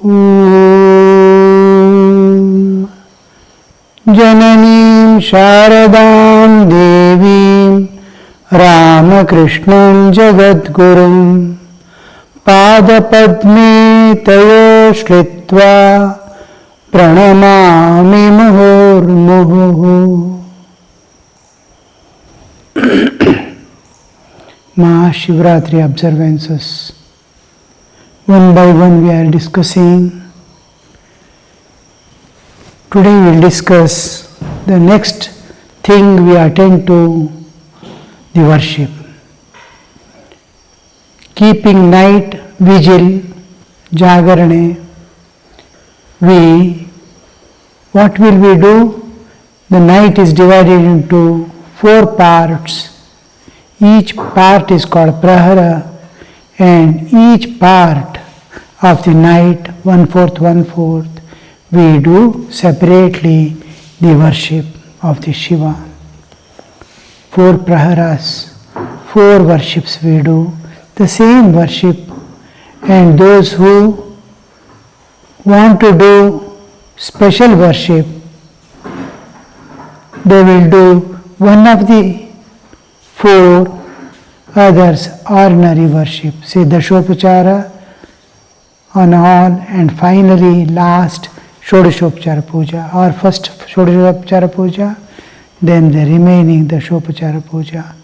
Om Jananim Sharadam Devim Ramakrishnan Jagadgurum Padapadme Tayo Shlitva Pranamami Muhurmuhu. MAHA SHIVARATRI observances. One by one we are discussing. Today we will discuss the next thing we attend to, the worship. Keeping night vigil, jagarane, what will we do? The night is divided into 4 parts. Each part is called prahara, and each part of the night, 1/4, we do separately the worship of the Shiva. 4 praharas, 4 worships we do, the same worship, and those who want to do special worship, they will do one of the 4, others ordinary worship, say Dashopachara on all, and finally last Shodashopachara Puja, or first Shodashopachara Puja, then the remaining Dashopachara Puja.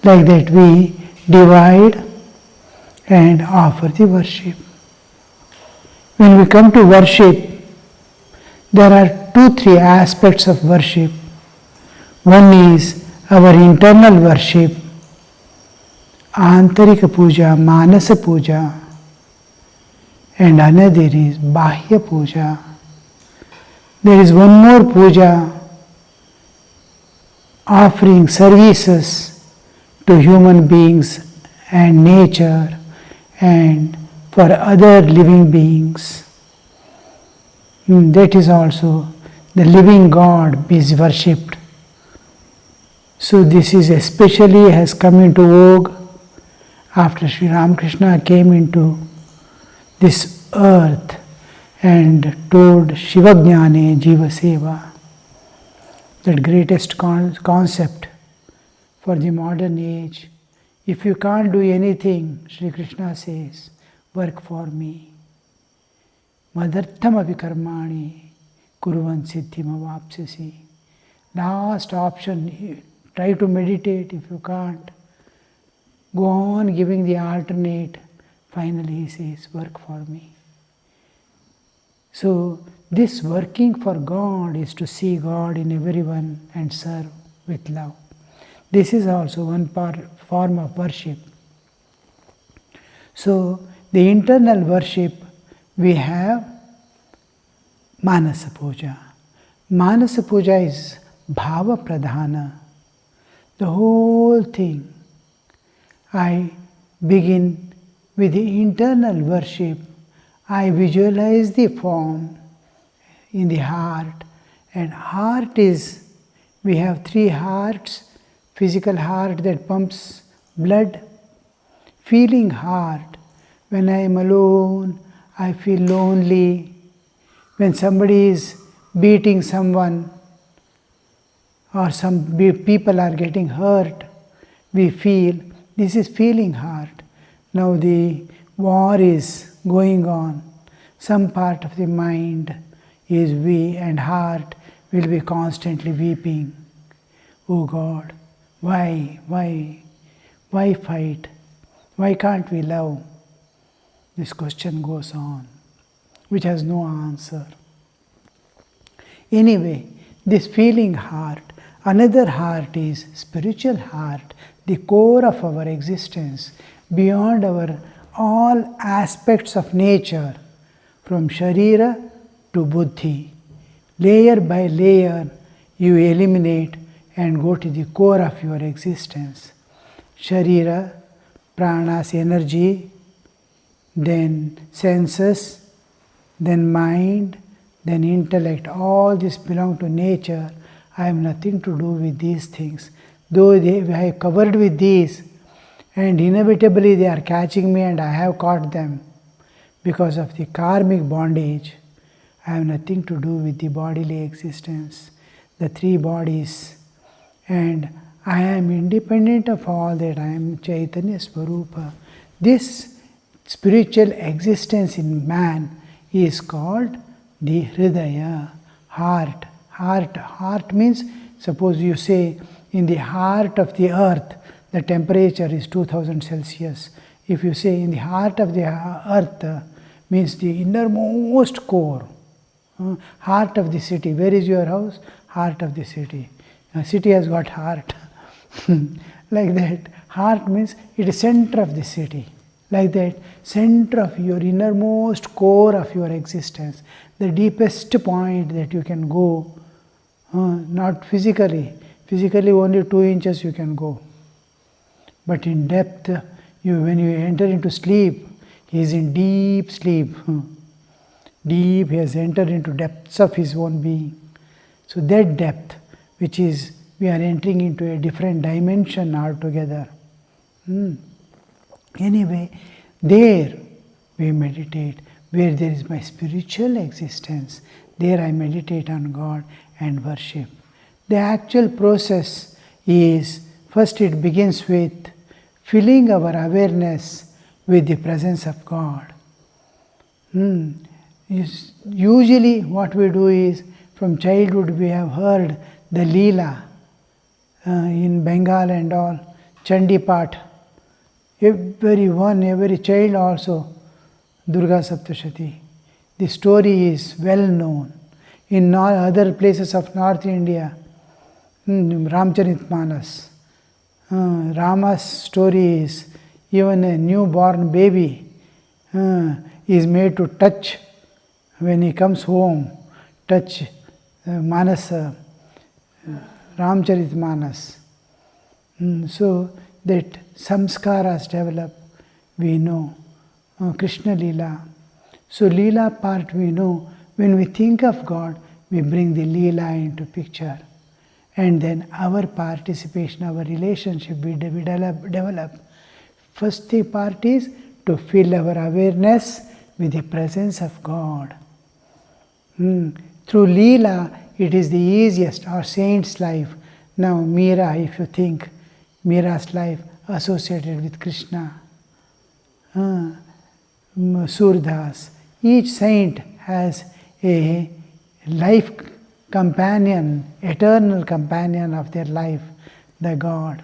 Like that we divide and offer the worship. When we come to worship, there are 2-3 aspects of worship. One is our internal worship, Antarika Puja, Manasa Puja, and another is Bahya Puja. There is one more puja, offering services to human beings and nature and for other living beings. That is also the living God is worshipped. So this is especially has come into vogue after Sri Ramakrishna came into this earth and told Shivajnane Jiva Seva, that greatest concept for the modern age. If you can't do anything, Sri Krishna says, work for me. Madartham api karmani kuruvan siddhim avapsasi. Last option, try to meditate. If you can't, go on giving the alternate. Finally he says, work for me. So this working for God is to see God in everyone and serve with love. This is also one form of worship. So the internal worship, we have Manasa Puja. Manasa Puja is Bhava Pradhana. The whole thing. I begin with the internal worship. I visualize the form in the heart, and heart is, we have 3 hearts, physical heart that pumps blood, feeling heart. When I am alone, I feel lonely. When somebody is beating someone, or some people are getting hurt, we feel, this is feeling heart. Now the war is going on. Some part of the mind is and heart will be constantly weeping. Oh God, why fight? Why can't we love? This question goes on, which has no answer. Anyway, this feeling heart. Another heart is spiritual heart, the core of our existence, beyond our all aspects of nature, from Sharira to Buddhi. Layer by layer, you eliminate and go to the core of your existence. Sharira, pranas, energy, then senses, then mind, then intellect. All this belong to nature. I have nothing to do with these things. Though I have covered with these, and inevitably they are catching me and I have caught them. because of the karmic bondage. I have nothing to do with the bodily existence, the three bodies, and I am independent of all that. I am Chaitanya Swarupa. This spiritual existence in man is called the Hridaya, heart. Heart means, suppose you say, in the heart of the earth, the temperature is 2000 Celsius. If you say in the heart of the earth, means the innermost core. Heart of the city. Where is your house? Heart of the city. City has got heart. Like that. Heart means it is center of the city. Like that. Center of your innermost core of your existence. The deepest point that you can go. Not physically. Physically only 2 inches you can go. But in depth, when you enter into sleep, he is in deep sleep. Deep, he has entered into depths of his own being. So that depth, which is, we are entering into a different dimension altogether. Anyway, there we meditate. Where there is my spiritual existence, there I meditate on God and worship. The actual process is, first it begins with filling our awareness with the presence of God. Usually what we do is, from childhood we have heard the Leela in Bengal and all, Chandipat. Every child also, Durga Saptashati. The story is well known. In other places of North India, Ramcharitmanas, Rama's story is, even a newborn baby is made to touch, when he comes home, touch Manasa, Ramcharitmanas. So that samskaras develop, we know. Krishna Leela. So Leela part we know. When we think of God, we bring the Leela into picture. And then our participation, our relationship we develop. First the part is to fill our awareness with the presence of God. Through Leela, it is the easiest, or saint's life. Now Meera, if you think, Meera's life associated with Krishna. Surdas. Each saint has a life companion, eternal companion of their life, the God.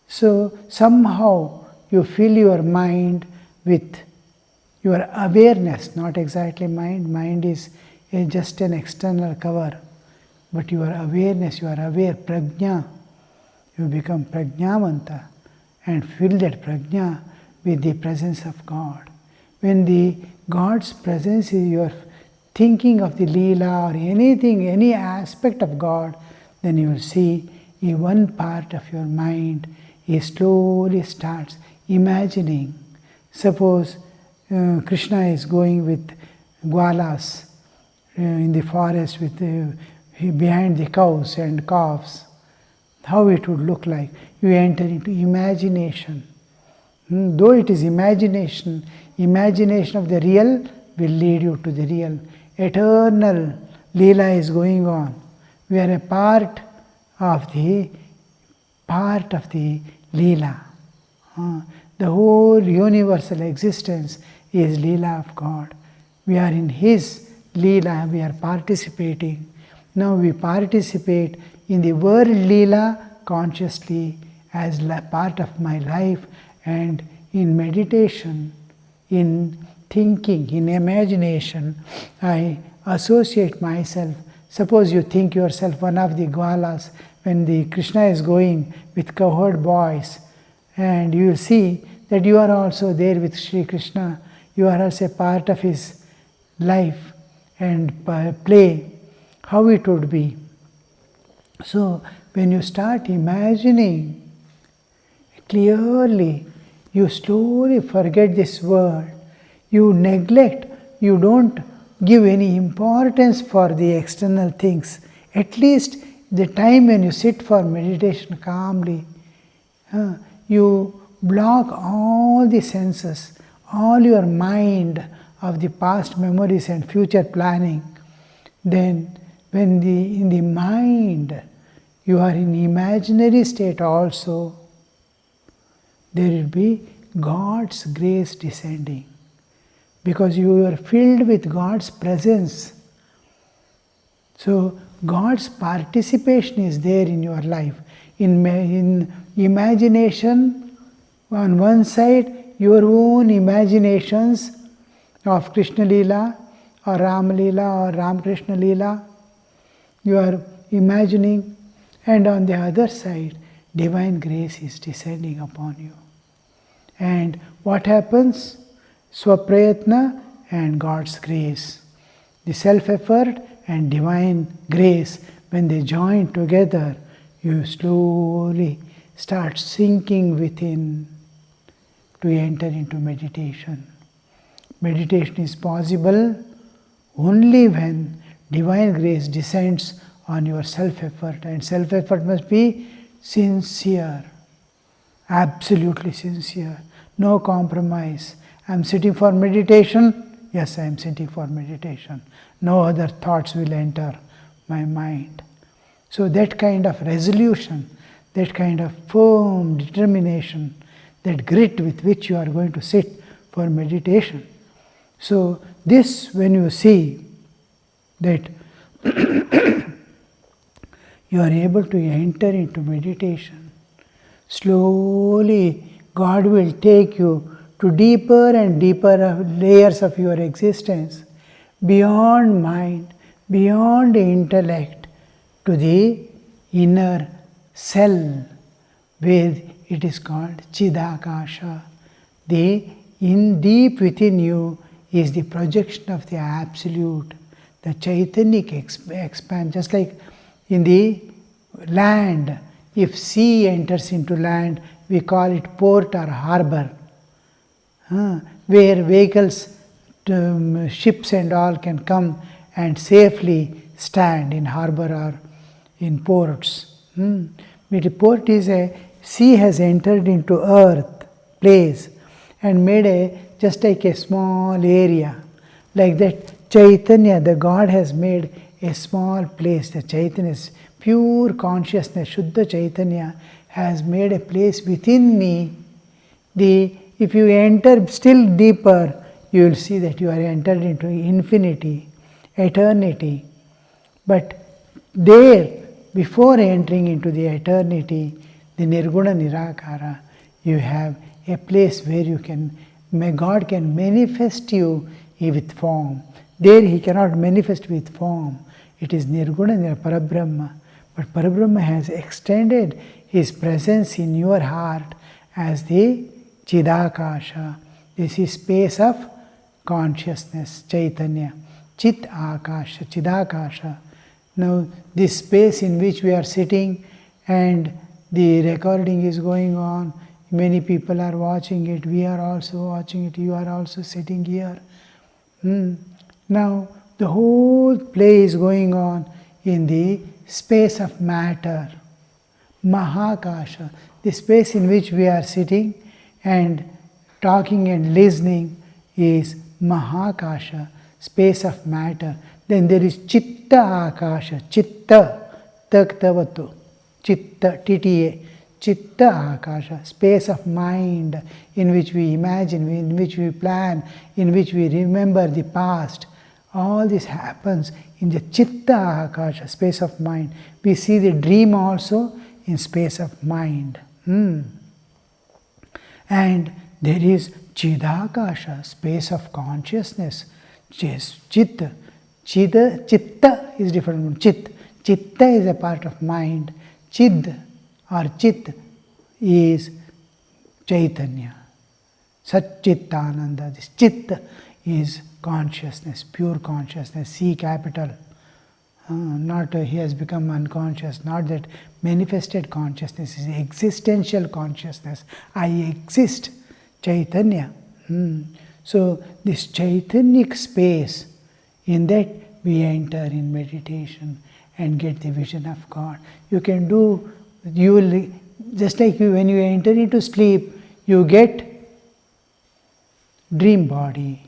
So somehow you fill your mind with your awareness, not exactly mind. Mind is just an external cover. But your awareness, you are aware, prajna. You become prajnamanta and fill that prajna with the presence of God. When the God's presence is your thinking of the Leela or anything, any aspect of God, then you will see one part of your mind slowly starts imagining. Suppose Krishna is going with gwalas in the forest with behind the cows and calves. How it would look like. You enter into imagination. Though it is imagination of the real will lead you to the real. Eternal Leela is going on. We are a part of the Leela. The whole universal existence is Leela of God. We are in His Leela, we are participating. Now we participate in the world Leela consciously as part of my life, and in meditation, in thinking, in imagination, I associate myself. Suppose you think yourself one of the gwalas when the Krishna is going with cowherd boys, and you will see that you are also there with Sri Krishna. You are also a part of his life and play, how it would be. So when you start imagining clearly, you slowly forget this world. You neglect, you don't give any importance for the external things. At least the time when you sit for meditation calmly, you block all the senses, all your mind, of the past memories and future planning, then when in the mind you are in imaginary state also, there will be God's grace descending, because you are filled with God's presence. So God's participation is there in your life. In imagination, on one side, your own imaginations of Krishna Leela or Ram Leela or Ram Krishna Leela, you are imagining, and on the other side, divine grace is descending upon you. And what happens? Swaprayatna and God's grace. The self-effort and divine grace, when they join together, you slowly start sinking within to enter into meditation. Meditation is possible only when divine grace descends on your self-effort, and self-effort must be sincere, absolutely sincere, no compromise. I am sitting for meditation, yes, I am sitting for meditation. No other thoughts will enter my mind. So that kind of resolution, that kind of firm determination, that grit with which you are going to sit for meditation. So this, when you see that you are able to enter into meditation, slowly God will take you to deeper and deeper layers of your existence, beyond mind, beyond intellect, to the inner cell, where it is called Chidakasha. In deep within you is the projection of the Absolute, the Chaitanyik expands. Just like in the land, if sea enters into land, we call it port or harbor, where vehicles, ships and all can come and safely stand in harbor or in ports. But a port is sea has entered into earth, place, and made just like a small area. Like that, Chaitanya, the God has made a small place. The Chaitanya is pure consciousness, Shuddha Chaitanya has made a place within me. If you enter still deeper, you will see that you are entered into infinity, eternity. But there, before entering into the eternity, the Nirguna Nirakara, you have a place where God can manifest you with form. There He cannot manifest with form. It is Nirguna Parabrahma. But Parabrahma has extended His presence in your heart as the Chidakasha. This is space of consciousness, Chaitanya. Chit Akasha, Chidakasha. Now this space in which we are sitting and the recording is going on, many people are watching it, we are also watching it, you are also sitting here. Now the whole play is going on in the space of matter, Mahakasha, the space in which we are sitting and talking and listening is Mahakasha, space of matter. Then there is Chitta Akasha, Chitta, Taktavatu, Chitta, TTA, Chitta Akasha, space of mind in which we imagine, in which we plan, in which we remember the past. All this happens in the Chitta Akasha, space of mind. We see the dream also in space of mind. And there is Chidakasha, space of consciousness. Chitta. Chitta is different from Chit. Chitta is a part of mind. Chid or Chit is Chaitanya. Satchittananda. This Chitta is consciousness, pure consciousness, C capital. Not he has become unconscious, not that manifested consciousness, is existential consciousness. I exist, Chaitanya. So this Chaitanyik space, in that we enter in meditation and get the vision of God. You can do, you will, just like when you enter into sleep, you get dream body.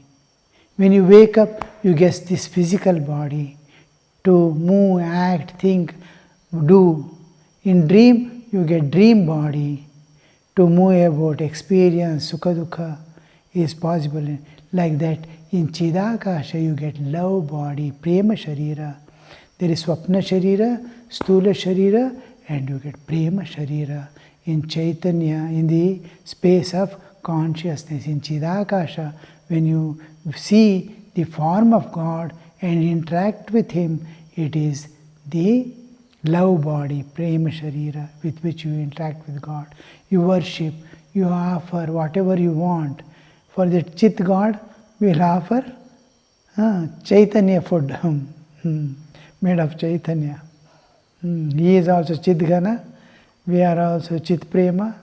When you wake up, you get this physical body to move, act, think, do. In dream, you get dream body to move about, experience, sukha dukha is possible. Like that, in Chidakasha, you get love body, prema sharira. There is swapna sharira, stula sharira, and you get prema sharira. In Chaitanya, in the space of consciousness, in Chidakasha, when you see the form of God and interact with Him, it is the love body, prema sharira, with which you interact with God. You worship, you offer whatever you want. For the Chit God, we will offer Chaitanya food, made of Chaitanya. He is also Chidgana, we are also Chit Prema,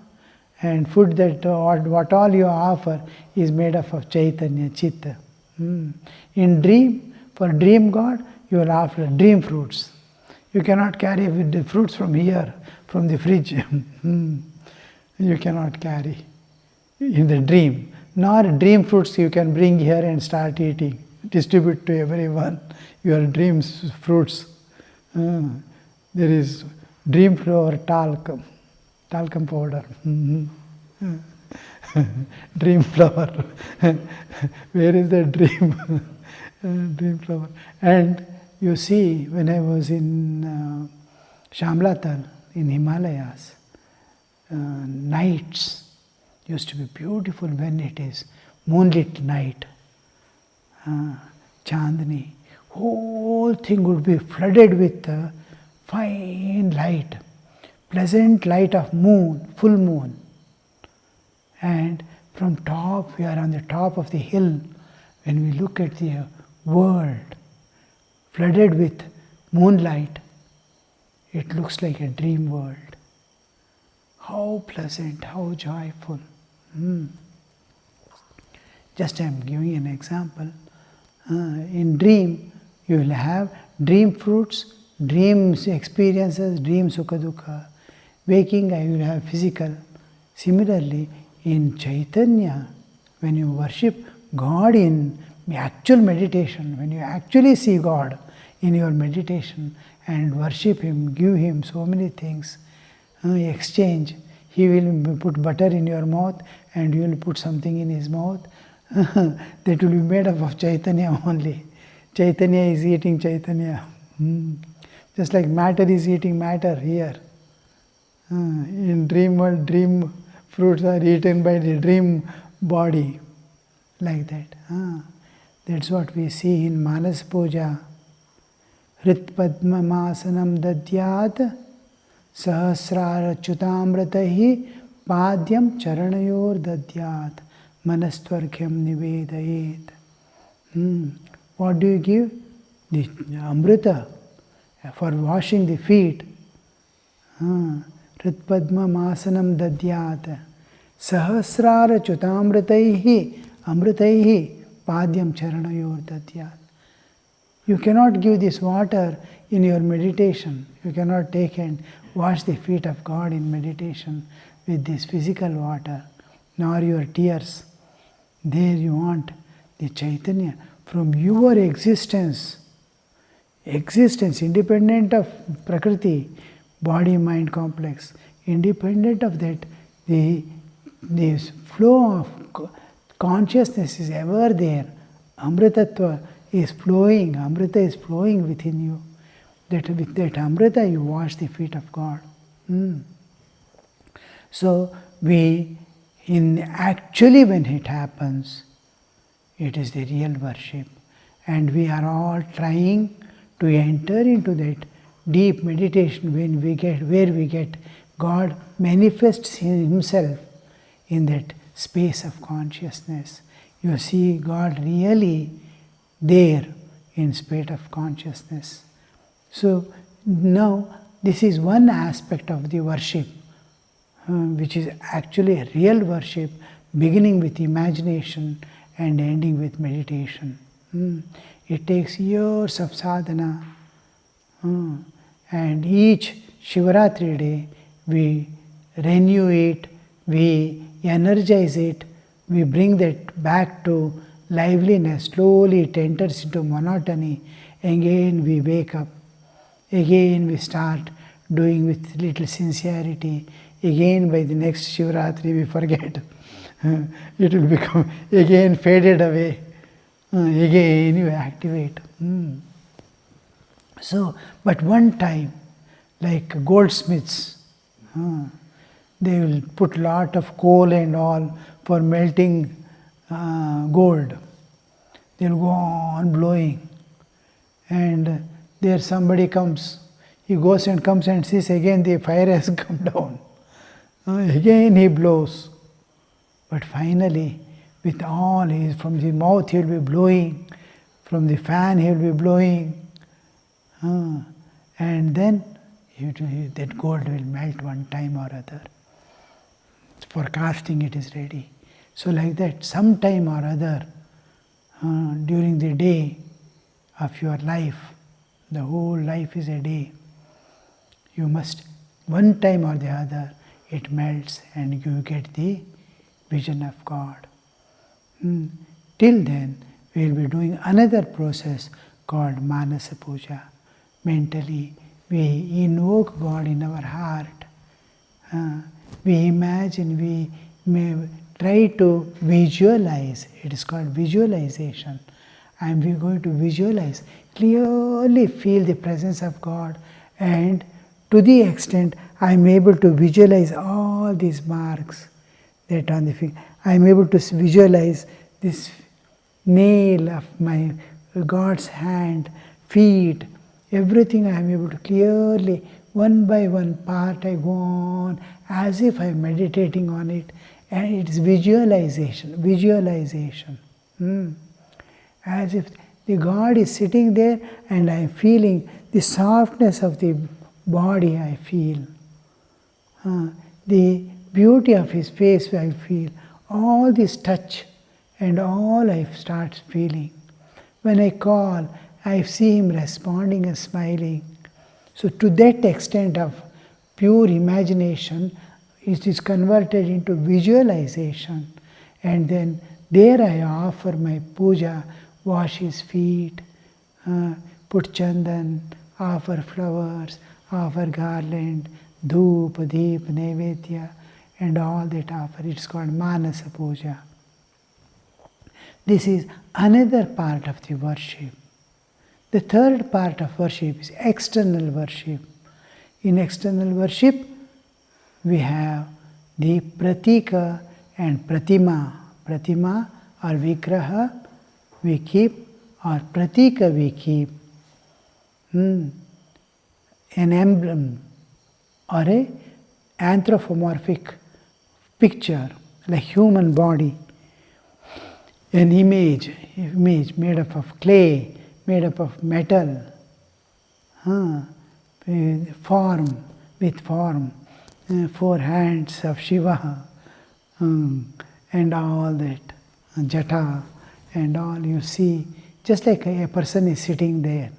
and food that what all you offer is made up of Chaitanya, Chit. In dream, for dream God, you will offer dream fruits. You cannot carry the fruits from here, from the fridge. You cannot carry in the dream. Nor dream fruits you can bring here and start eating, distribute to everyone your dreams fruits. There is dream flower talcum powder. Dream flower. Where is the dream? Dream flower. And you see, when I was in Shamlatal, in Himalayas, nights used to be beautiful when it is moonlit night. Chandni, whole thing would be flooded with fine light, pleasant light of moon, full moon. And from top, we are on the top of the hill. When we look at the world flooded with moonlight, it looks like a dream world. How pleasant, how joyful. Just I am giving an example. In dream, you will have dream fruits, dreams experiences, dream sukha dukha. Waking, I will have physical. Similarly, in Chaitanya, when you worship God in actual meditation, when you actually see God in your meditation and worship Him, give Him so many things, exchange. He will put butter in your mouth and you will put something in His mouth. That will be made up of Chaitanya only. Chaitanya is eating Chaitanya. Just like matter is eating matter here. In dream world, dream fruits are eaten by the dream body. Like that. That's what we see in Manas Puja. Hrit Padma Masanam Dadyat Sahasrara Chutamratahi Padyam Charanayor Dadyat Manastvarkyam Nivedayet. What do you give? The Amrita for washing the feet. Hrit Padma Masanam Dadyat Sahasrara Chutamratahi Amritaihi Padyam Charanayor Dadyat. You cannot give this water in your meditation. You cannot take and wash the feet of God in meditation with this physical water, nor your tears. There you want the Chaitanya from your existence, independent of Prakriti, body-mind complex, independent of that, the flow of consciousness is ever there. Amritattva is flowing, Amrita is flowing within you. That with that Amrita you wash the feet of God. So actually when it happens, it is the real worship. And we are all trying to enter into that deep meditation where we get God manifests Himself in that space of consciousness. You see God really there in space of consciousness. So now this is one aspect of the worship, which is actually a real worship, beginning with imagination and ending with meditation. It takes years of sadhana, and each Shivaratri day we renew it, we energize it, we bring that back to liveliness, slowly it enters into monotony. Again we wake up. Again we start doing with little sincerity. Again by the next Shivaratri we forget. It will become again faded away. Again you activate. So, but one time, like goldsmiths, they will put lot of coal and all for melting gold. They will go on blowing, and there somebody comes. He goes and comes and sees again the fire has come down. Again he blows. But finally, with all his, from the mouth he will be blowing, from the fan he will be blowing, and then that gold will melt one time or other. For casting it is ready. So like that, some time or other, during the day of your life, the whole life is a day, you must, one time or the other, it melts and you get the vision of God. Till then, we will be doing another process called Manasa Puja. Mentally, we invoke God in our heart. We imagine, we may try to visualize. It is called visualization. I am going to visualize, clearly feel the presence of God, and to the extent I am able to visualize all these marks that on the finger. I am able to visualize this nail of my God's hand, feet, everything I am able to clearly, one by one part I go on as if I am meditating on it, and it is visualization. As if the God is sitting there and I am feeling the softness of the body I feel. The beauty of His face I feel. All this touch and all I start feeling. When I call, I see Him responding and smiling. So to that extent of pure imagination, it is converted into visualization. And then there I offer my puja, wash His feet, put chandan, offer flowers, offer garland, dhoop, deep, naivedya, and all that offer. It's called Manasa Puja. This is another part of the worship. The third part of worship is external worship. In external worship, we have the pratika and pratima. Pratima or vigraha we keep, or pratika we keep. An emblem or a anthropomorphic picture like human body. An image made up of clay, made up of metal, form, 4 hands of Shiva, and all that, jata, and all you see, just like a person is sitting there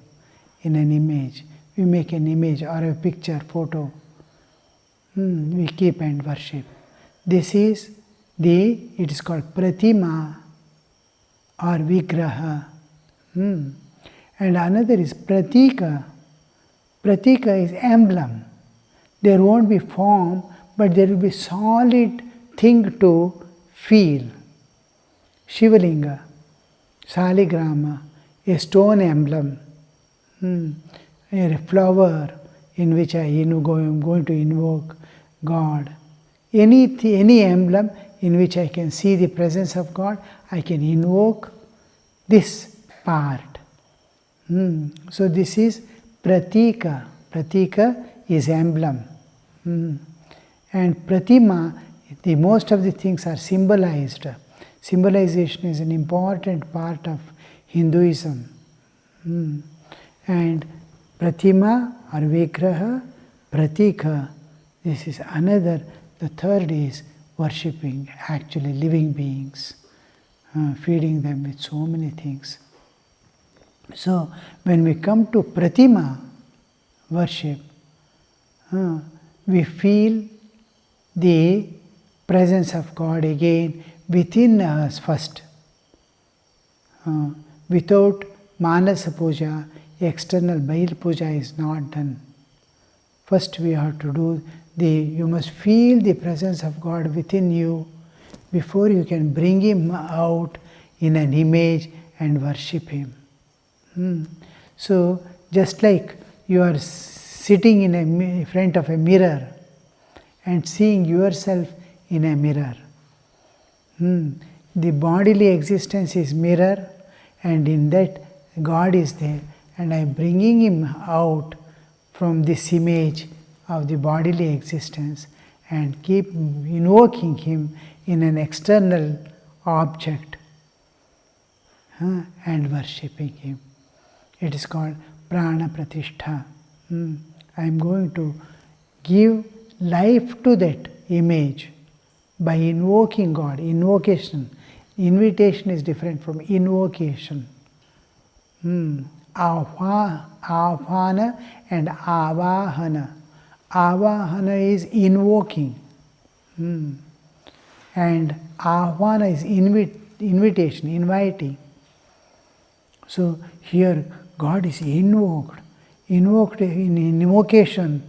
in an image. We make an image or a picture, photo, we keep and worship. This is it is called pratima or vigraha. And another is pratika. Pratika is emblem. There won't be form, but there will be solid thing to feel. Shivalinga, saligrama, a stone emblem, a flower in which I am going to invoke God. Any emblem in which I can see the presence of God, I can invoke this part. So this is pratika. Pratika is emblem. And pratima, the most of the things are symbolized. Symbolization is an important part of Hinduism. And pratima or vigraha, pratika, this is another. The third is worshipping actually living beings, feeding them with so many things. So when we come to pratima worship, we feel the presence of God again within us first. Without Manasa Puja, external Bail Puja is not done. First we have to do you must feel the presence of God within you before you can bring Him out in an image and worship Him. So just like you are sitting in front of a mirror and seeing yourself in a mirror. The bodily existence is mirror, and in that God is there, and I am bringing Him out from this image of the bodily existence and keep invoking Him in an external object and worshipping Him. It is called Prana Pratishtha. I am going to give life to that image by invoking God. Invocation. Invitation is different from invocation. Avhana and avahana. Avahana is invoking. And ahvana is invitation, inviting. So here God is invoked. Invoked in invocation,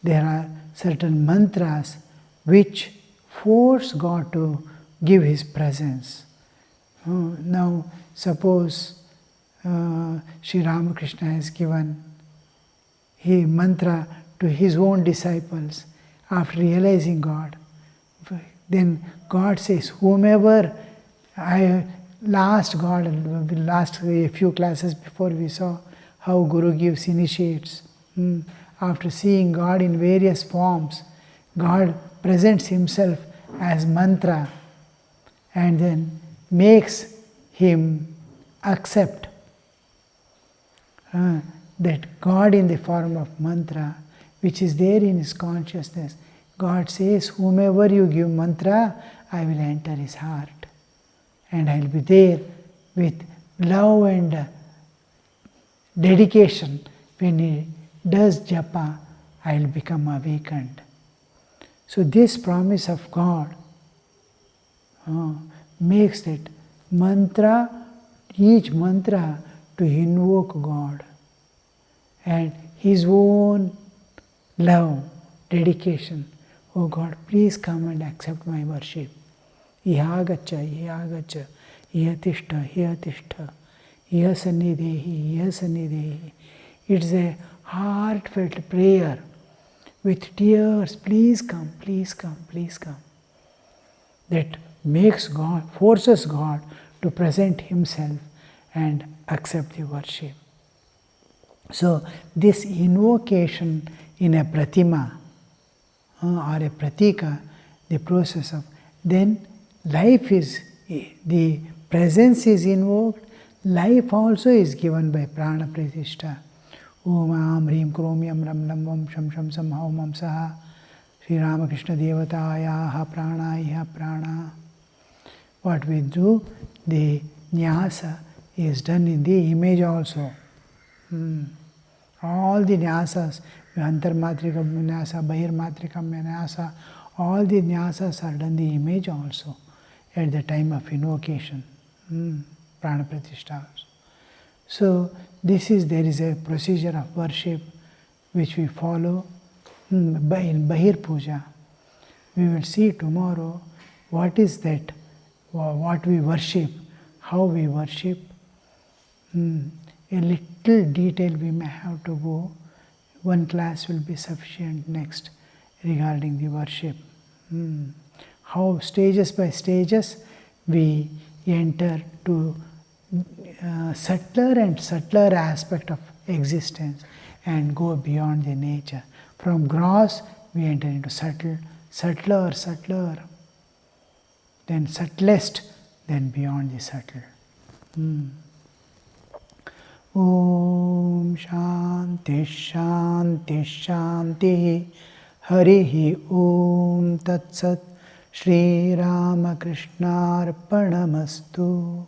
there are certain mantras which force God to give His presence. Now suppose Sri Ramakrishna has given a mantra to his own disciples after realizing God. Then God says, whomever last a few classes before we saw how Guru gives initiates. After seeing God in various forms, God presents Himself as mantra and then makes him accept that God in the form of mantra, which is there in his consciousness. God says, whomever you give mantra, I will enter his heart. And I will be there with love and dedication. When he does japa, I will become awakened. So this promise of God makes that mantra, each mantra, to invoke God and His own love, dedication. Oh God, please come and accept my worship. Iha gacha, iha tishta, iha sannidehi. It's a heartfelt prayer with tears. Please come, please come, please come. That makes God, forces God to present Himself and accept the worship. So this invocation in a pratima or a pratika, the process of, then life is, the presence is invoked, life also is given by prana pratishtha. Om Am Hrim Krom Yam Ram Lam Vam Sham Sham Sam Haum Mam Saha Sri Ramakrishna Devataya Ha Prana Iha Prana. What we do, the nyasa is done in the image also. All the nyasas, Antarmatrikam Vinyasa, Bairmatrikam Vinyasa, all the nyasas are done in the image also at the time of invocation, Prana Pratishtha. So there is a procedure of worship which we follow in Bahir Puja. We will see tomorrow what is that, what we worship, how we worship. A little detail we may have to go. One class will be sufficient next regarding the worship. How stages by stages we enter to subtler and subtler aspect of existence and go beyond the nature. From gross we enter into subtle, subtler, then subtlest, then beyond the subtle. Om Shanti Shanti Shanti Harihi Om Tat Sat Shri Ramakrishna Arpanamastu.